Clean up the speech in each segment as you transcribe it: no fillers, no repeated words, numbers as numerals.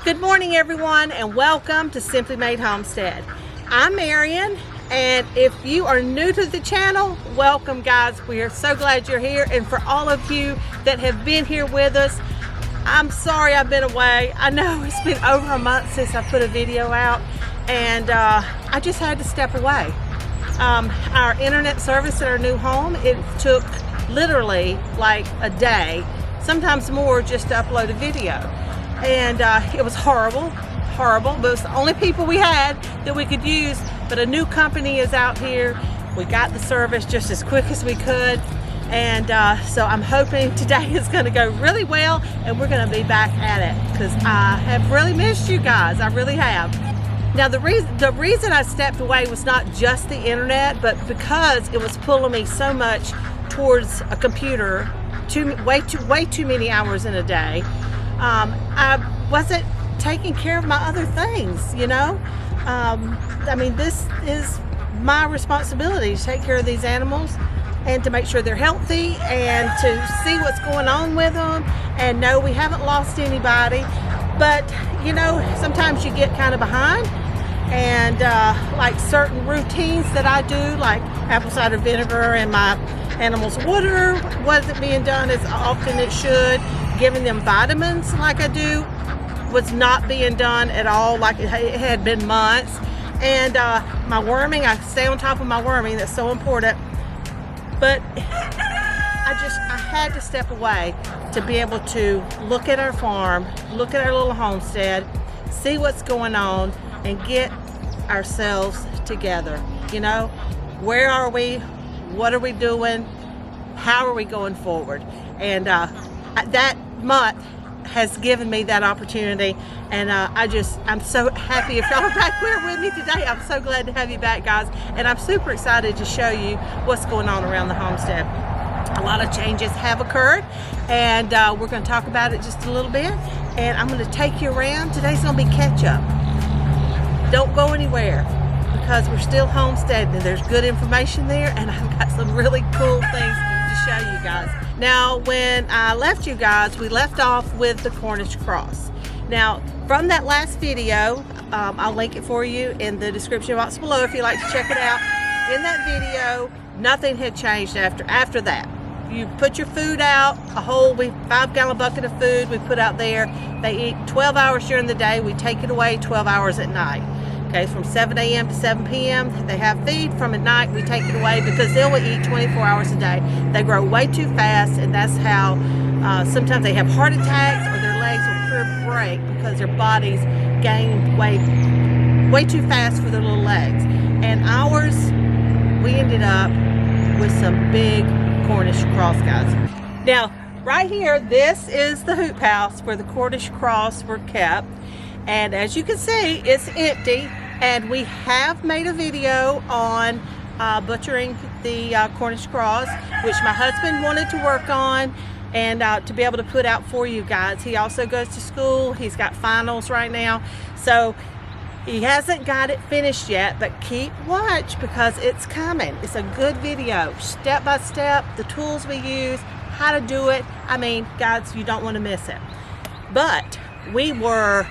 Good morning everyone, and welcome to Simply Made Homestead. I'm Marian, and if you are new to the channel, welcome guys. We are so glad you're here, and for all of you that have been here with us, I'm sorry I've been away. I know it's been over a month since I put a video out, and I just had to step away. Our internet service at our new home, it took literally like a day, sometimes more, just to upload a video. And it was horrible, but it was the only people we had that we could use. But a new company is out here. We got the service just as quick as we could, and so I'm hoping today is going to go really well, and we're going to be back at it, because I have really missed you guys. I really have. Now the reason I stepped away was not just the internet, but because it was pulling me so much towards a computer, way too many hours in a day. I wasn't taking care of my other things, you know. I mean, this is my responsibility to take care of these animals and to make sure they're healthy and to see what's going on with them. And no, we haven't lost anybody, but you know, sometimes you get kind of behind, and like certain routines that I do, like apple cider vinegar and my animals' water wasn't being done as often as it should. Giving them vitamins like I do was not being done at all, like it had been months. And my worming, I stay on top of my worming, that's so important. But I had to step away to be able to look at our farm, look at our little homestead, see what's going on, and get ourselves together. You know, where are we? What are we doing? How are we going forward? And that month has given me that opportunity, and I'm so happy if y'all are back here with me today. I'm so glad to have you back, guys, and I'm super excited to show you what's going on around the homestead. A lot of changes have occurred, and we're going to talk about it just a little bit, and I'm going to take you around. Today's going to be catch up. Don't go anywhere, because we're still homesteading, and there's good information there, and I've got some really cool things to show you guys. Now, when I left you guys, we left off with the Cornish Cross. Now, from that last video, I'll link it for you in the description box below if you'd like to check it out. In that video, nothing had changed after that. You put your food out, a whole 5-gallon bucket of food we put out there. They eat 12 hours during the day. We take it away 12 hours at night. Okay, from 7 a.m. to 7 p.m. they have feed. From at night we take it away, because they will eat 24 hours a day. They grow way too fast, and that's how sometimes they have heart attacks, or their legs will break because their bodies gain way too fast for their little legs. And ours, we ended up with some big Cornish Cross, guys. Now right here, this is the hoop house where the Cornish Cross were kept. And as you can see, it's empty, and we have made a video on butchering the Cornish Cross, which my husband wanted to work on and to be able to put out for you guys. He also goes to school. He's got finals right now, so he hasn't got it finished yet, but keep watch, because it's coming. It's a good video, step by step, the tools we use, how to do it. I mean, guys, you don't want to miss it. But we were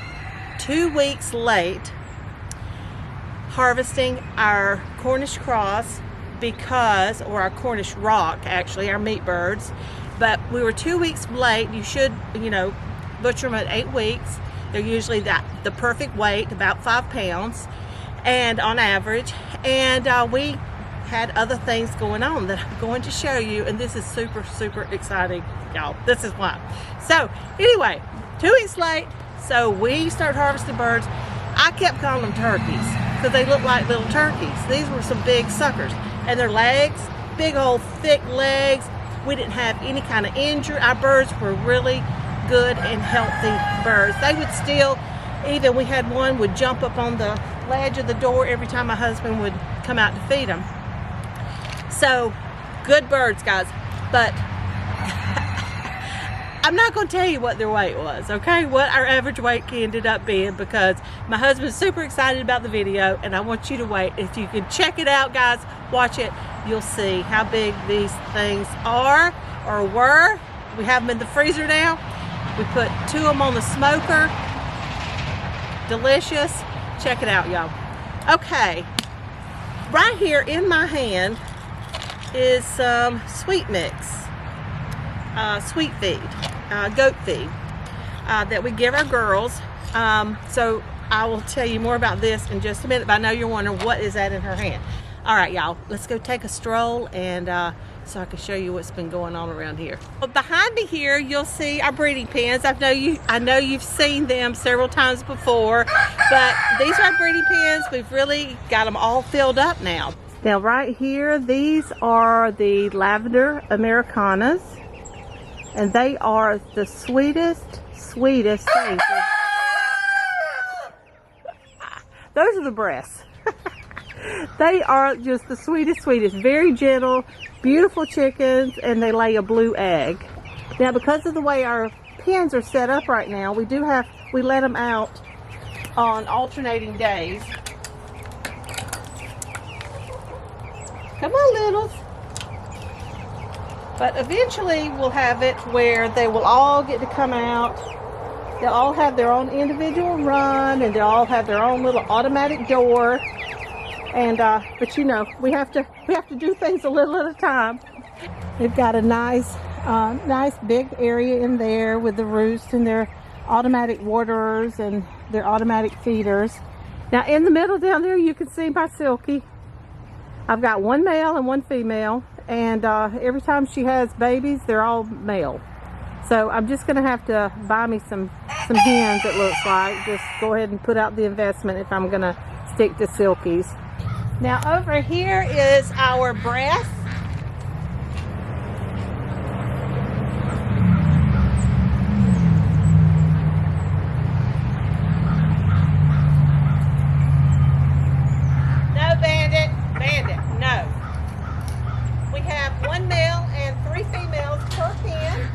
2 weeks late harvesting our Cornish Cross, because, or our Cornish Rock, actually, our meat birds. But we were 2 weeks late. You should, you know, butcher them at 8 weeks. They're usually the perfect weight, about 5 pounds, and on average. And we had other things going on that I'm going to show you, and this is super, super exciting, y'all. This is why. So anyway, 2 weeks late. So we started harvesting birds. I kept calling them turkeys because they look like little turkeys. These were some big suckers. And their legs, big old thick legs. We didn't have any kind of injury. Our birds were really good and healthy birds. They would still, even we had one would jump up on the ledge of the door every time my husband would come out to feed them. So good birds, guys. But I'm not going to tell you what their weight was, okay? What our average weight ended up being, because my husband's super excited about the video, and I want you to wait. If you can check it out, guys, watch it, you'll see how big these things are, or were. We have them in the freezer now. We put 2 of them on the smoker, delicious. Check it out, y'all. Okay, right here in my hand is some sweet mix, sweet feed, goat feed that we give our girls. So I will tell you more about this in just a minute, but I know you're wondering what is that in her hand. All right, y'all, let's go take a stroll and so I can show you what's been going on around here. Well, behind me here, you'll see our breeding pens. I know you've seen them several times before, but these are our breeding pens. We've really got them all filled up now. Now, right here, these are the lavender Americanas, and they are the sweetest things. Those are the breasts. They are just the sweetest, very gentle, beautiful chickens, and they lay a blue egg. Now, because of the way our pens are set up right now, we let them out on alternating days. Come on, littles. But eventually we'll have it where they will all get to come out. They'll all have their own individual run, and they'll all have their own little automatic door. And but you know, we have to do things a little at a time. They've got a nice big area in there with the roost and their automatic waterers and their automatic feeders. Now, in the middle down there, you can see my Silky. I've got one male and one female, and every time she has babies, they're all male. So I'm just going to have to buy me some hens, it looks like. Just go ahead and put out the investment if I'm going to stick to Silkies. Now, over here is our breast. No, Bandit, no. We have one male and 3 females per pen.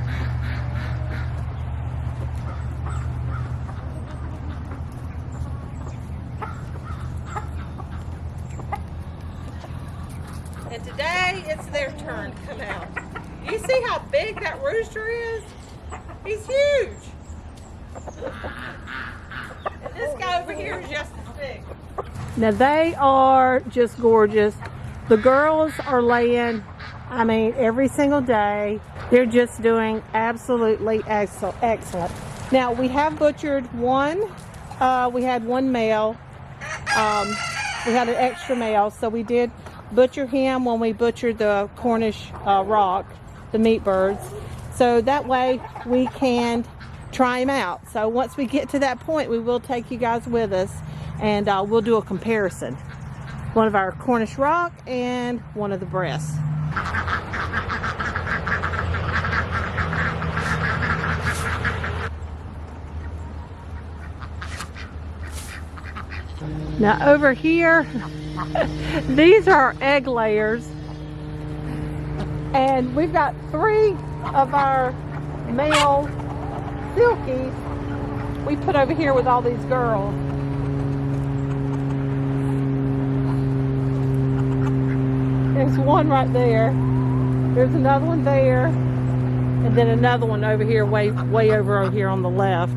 And today it's their turn to come out. You see how big that rooster is? He's huge. And this guy over here is just as big. Now, they are just gorgeous. The girls are laying, I mean, every single day. They're just doing absolutely excellent. Now, we have butchered one. We had one male. We had an extra male, so we did butcher him when we butchered the Cornish rock, the meat birds. So that way we can try him out. So once we get to that point, we will take you guys with us, and we'll do a comparison. One of our Cornish rock and one of the breasts. Now, over here, these are egg layers, and we've got 3 of our male Silkies we put over here with all these girls. There's one right there. There's another one there, and then another one over here, way over here on the left.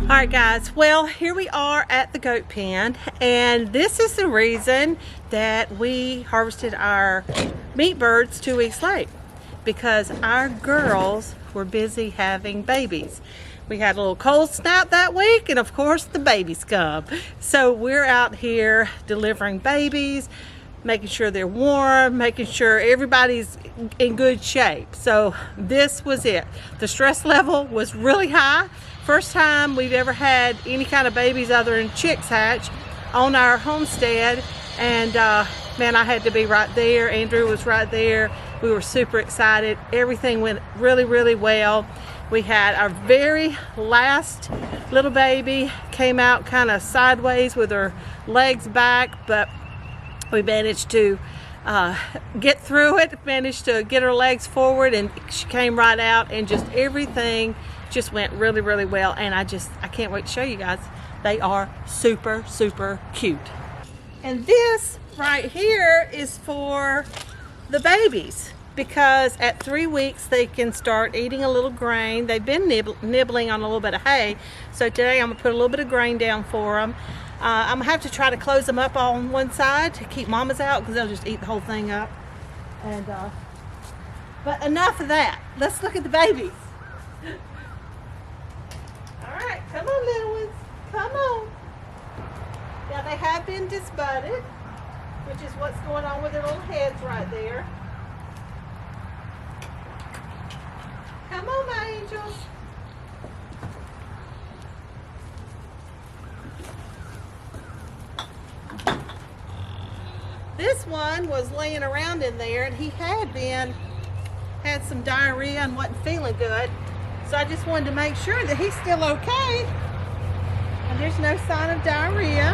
Alright guys, well, here we are at the goat pen, and this is the reason that we harvested our meat birds 2 weeks late, because our girls were busy having babies. We had a little cold snap that week, and of course the babies come. So we're out here delivering babies, making sure they're warm, making sure everybody's in good shape. So this was it. The stress level was really high. First time we've ever had any kind of babies other than chicks hatch on our homestead. And man, I had to be right there. Andrew was right there. We were super excited. Everything went really, really well. We had our very last little baby, came out kind of sideways with her legs back, but we managed to get through it, managed to get her legs forward, and she came right out, and just everything just went really, really well. And I can't wait to show you guys. They are super, super cute. And this right here is for the babies, because at 3 weeks they can start eating a little grain. They've been nibbling on a little bit of hay, so today I'm gonna put a little bit of grain down for them. I'm gonna have to try to close them up on one side to keep mamas out, because they'll just eat the whole thing up. And but enough of that. Let's look at the babies. All right, come on, little ones, come on. Now they have been disbudded, which is what's going on with their little heads right there. Come on, my angels. This one was laying around in there, and he had some diarrhea and wasn't feeling good. So I just wanted to make sure that he's still okay. And there's no sign of diarrhea.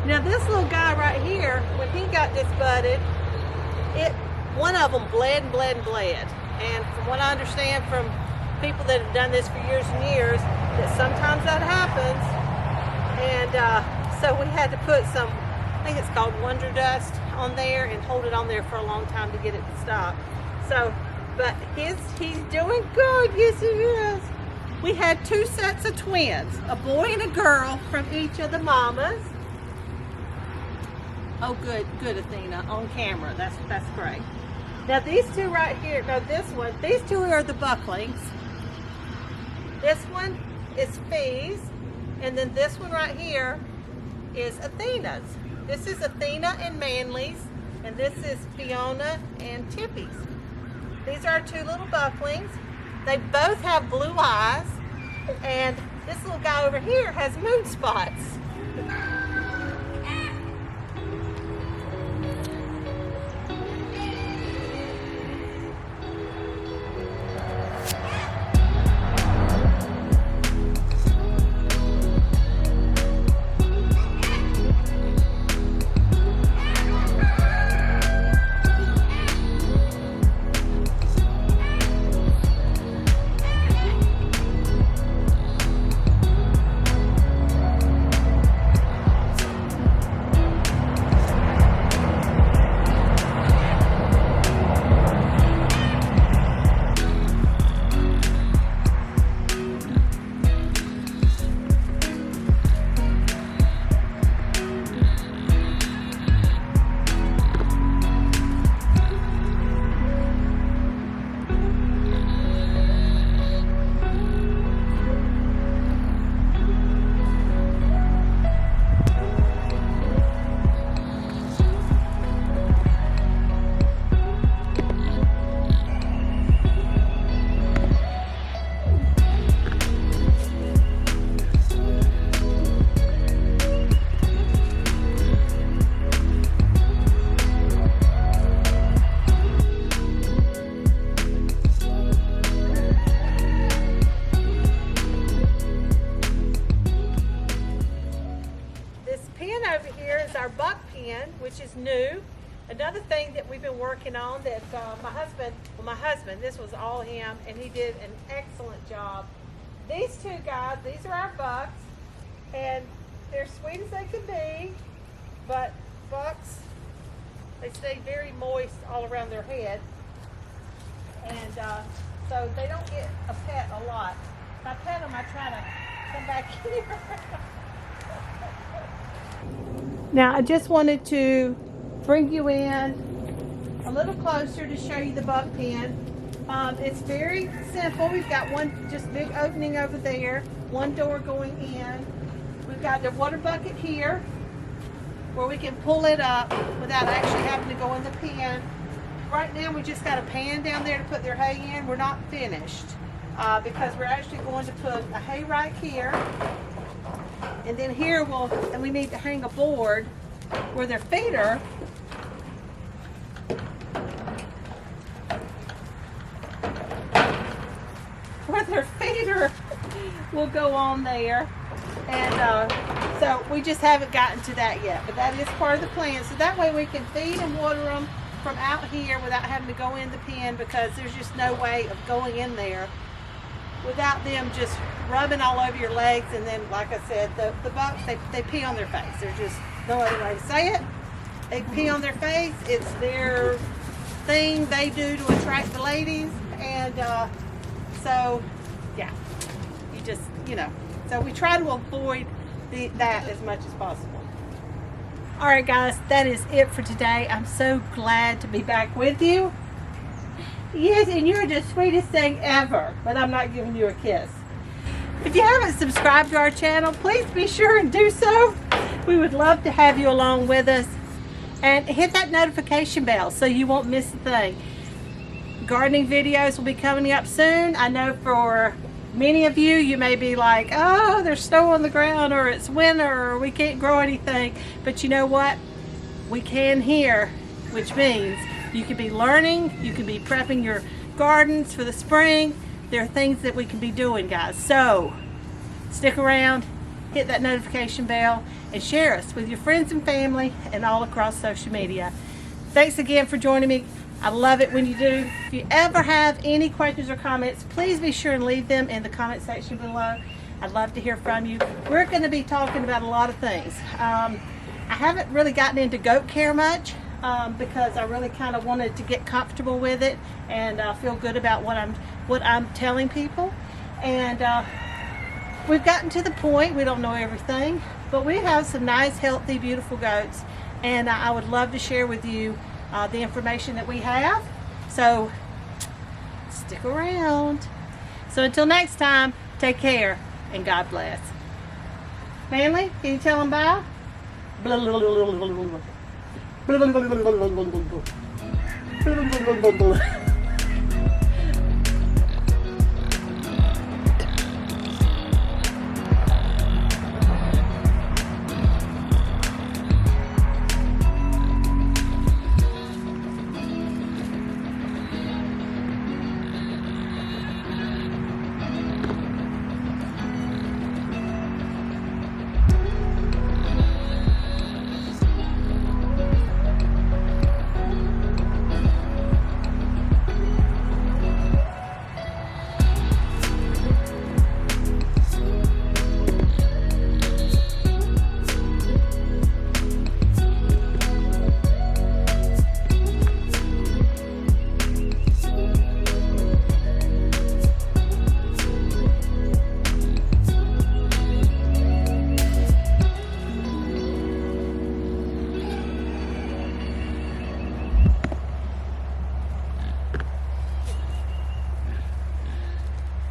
Now this little guy right here, when he got disbudded, one of them bled and bled and bled. And from what I understand from people that have done this for years and years, that sometimes that happens. And so we had to put some, I think it's called Wonder Dust, on there and hold it on there for a long time to get it to stop. So, but he's doing good. Yes, he is. We had 2 sets of twins, a boy and a girl from each of the mamas. Oh, good, Athena, on camera. That's great. Now these 2 right here, no, this one, these 2 are the bucklings. This one is Fee's, and then this one right here is Athena's. This is Athena and Manly's, and this is Fiona and Tippy's. These are 2 little bucklings. They both have blue eyes, and this little guy over here has moon spots. Which is new. Another thing that we've been working on that my husband, this was all him, and he did an excellent job. These 2 guys, these are our bucks, and they're sweet as they can be, but bucks, they stay very moist all around their head, and so they don't get a pet a lot. If I pet them, I try to come back here. Now I just wanted to bring you in a little closer to show you the buck pen. It's very simple. We've got one just big opening over there, one door going in. We've got the water bucket here where we can pull it up without actually having to go in the pen. Right now we just got a pan down there to put their hay in. We're not finished because we're actually going to put a hay rack here. And then here and we need to hang a board where their feeder will go on there. And so we just haven't gotten to that yet, but that is part of the plan. So that way we can feed and water them from out here without having to go in the pen, because there's just no way of going in there without them just rubbing all over your legs. And then, like I said, the bucks, they pee on their face. There's just no other way to say it. They pee on their face. It's their thing they do to attract the ladies. And so, yeah, you just, so we try to avoid that as much as possible. All right, guys, that is it for today. I'm so glad to be back with you. Yes, and you're the sweetest thing ever, but I'm not giving you a kiss. If you haven't subscribed to our channel, please be sure and do so. We would love to have you along with us. And hit that notification bell so you won't miss a thing. Gardening videos will be coming up soon. I know for many of you, you may be like, oh, there's snow on the ground, or it's winter, or we can't grow anything. But you know what? We can here, which means you could be learning, you could be prepping your gardens for the spring. There are things that we can be doing, guys. So stick around, hit that notification bell, and share us with your friends and family and all across social media. Thanks again for joining me. I love it when you do. If you ever have any questions or comments, please be sure and leave them in the comment section below. I'd love to hear from you. We're going to be talking about a lot of things. I haven't really gotten into goat care much because I really kind of wanted to get comfortable with it and feel good about what I'm telling people. And we've gotten to the point, we don't know everything, but we have some nice, healthy, beautiful goats, and I would love to share with you the information that we have. So stick around. So until next time, take care and God bless. Family, can you tell them bye?